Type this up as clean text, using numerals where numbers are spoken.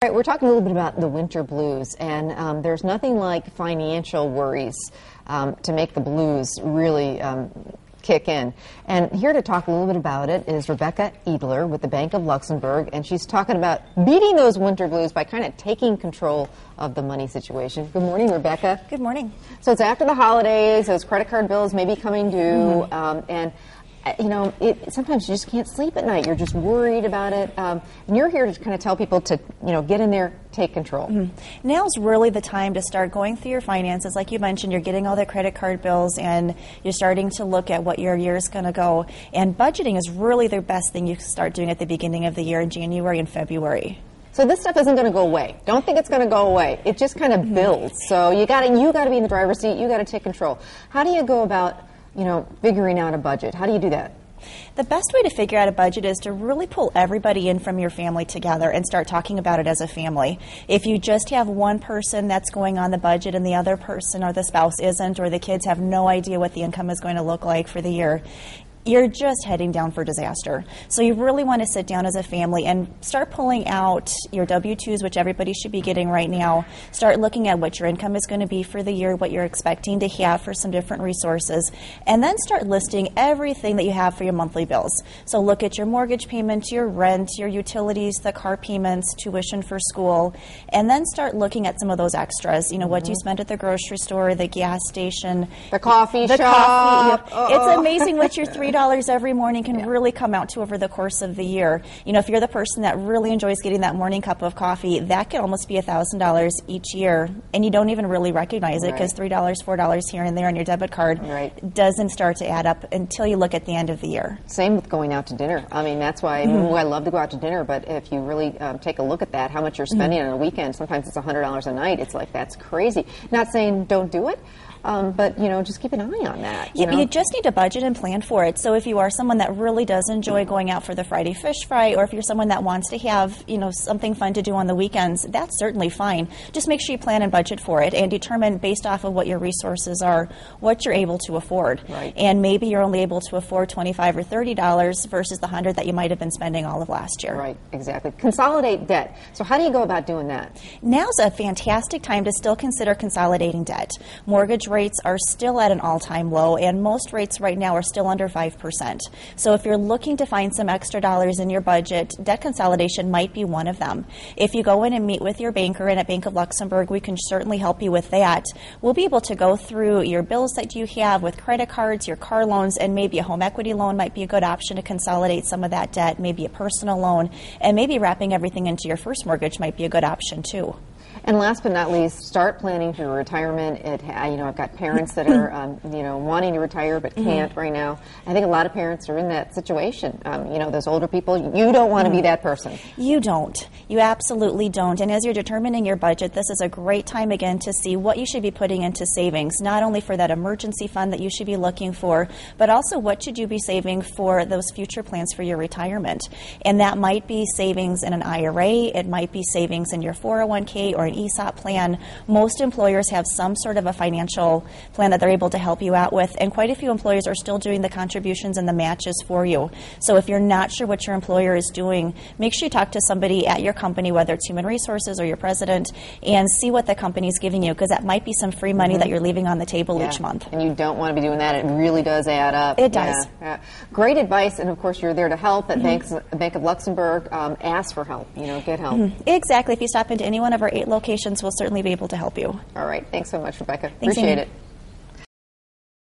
All right, we're talking a little bit about the winter blues, and there's nothing like financial worries to make the blues really kick in. And here to talk a little bit about it is Rebecca Edler with the Bank of Luxembourg, and she's talking about beating those winter blues by kind of taking control of the money situation. Good morning, Rebecca. Good morning. So it's after the holidays, those credit card bills may be coming due, and you know, sometimes you just can't sleep at night. You're just worried about it. And you're here to kind of tell people to, you know, get in there, take control. Now's really the time to start going through your finances. Like you mentioned, you're getting all the credit card bills and you're starting to look at what your year is going to go. And budgeting is really the best thing you can start doing at the beginning of the year in January and February. So this stuff isn't going to go away. Don't think it's going to go away. It just kind of builds. So you got to be in the driver's seat. You got to take control. How do you go about, you know, figuring out a budget? How do you do that? The best way to figure out a budget is to really pull everybody in from your family together and start talking about it as a family. If you just have one person that's going on the budget and the other person or the spouse isn't, or the kids have no idea what the income is going to look like for the year, you're just heading down for disaster. So you really want to sit down as a family and start pulling out your W-2s, which everybody should be getting right now. Start looking at what your income is going to be for the year, what you're expecting to have for some different resources, and then start listing everything that you have for your monthly bills. So look at your mortgage payments, your rent, your utilities, the car payments, tuition for school, and then start looking at some of those extras. You know, what you spend at the grocery store, the gas station, the coffee shop. Coffee. It's amazing what your $3 every morning can really come out to over the course of the year. You know, if you're the person that really enjoys getting that morning cup of coffee, that could almost be $1,000 each year, and you don't even really recognize it because $3, $4 here and there on your debit card doesn't start to add up until you look at the end of the year. Same with going out to dinner. I mean, that's why I love to go out to dinner, but if you really take a look at that, how much you're spending on a weekend, sometimes it's $100 a night. It's like, that's crazy. Not saying don't do it, but, you know, just keep an eye on that. You just need to budget and plan for it. So if you are someone that really does enjoy going out for the Friday fish fry, or if you're someone that wants to have, you know, something fun to do on the weekends, that's certainly fine. Just make sure you plan and budget for it and determine based off of what your resources are, what you're able to afford. And maybe you're only able to afford $25 or $30 versus the $100 that you might have been spending all of last year. Right, exactly. Consolidate debt. So how do you go about doing that? Now's a fantastic time to still consider consolidating debt. Mortgage rates are still at an all-time low, and most rates right now are still under 5%. So if you're looking to find some extra dollars in your budget, debt consolidation might be one of them. If you go in and meet with your banker, and at Bank of Luxembourg, we can certainly help you with that. We'll be able to go through your bills that you have with credit cards, your car loans, and maybe a home equity loan might be a good option to consolidate some of that debt, maybe a personal loan, and maybe wrapping everything into your first mortgage might be a good option too. And last but not least, start planning for your retirement. You know, I've got parents that are, you know, wanting to retire but can't right now. I think a lot of parents are in that situation. You know, those older people, you don't want to be that person. You don't. You absolutely don't. And as you're determining your budget, this is a great time again to see what you should be putting into savings, not only for that emergency fund that you should be looking for, but also what should you be saving for those future plans for your retirement. And that might be savings in an IRA, it might be savings in your 401k or an ESOP plan. Most employers have some sort of a financial plan that they're able to help you out with, and quite a few employers are still doing the contributions and the matches for you. So if you're not sure what your employer is doing, make sure you talk to somebody at your company, whether it's Human Resources or your president, and see what the company's giving you, because that might be some free money that you're leaving on the table each month. And you don't want to be doing that. It really does add up. It does. Great advice, and of course you're there to help at Bank of Luxembourg. Ask for help, you know, get help. Exactly. If you stop into any one of our 8 locations, we'll certainly be able to help you. All right. Thanks so much, Rebecca. Thanks, Appreciate Amy. it.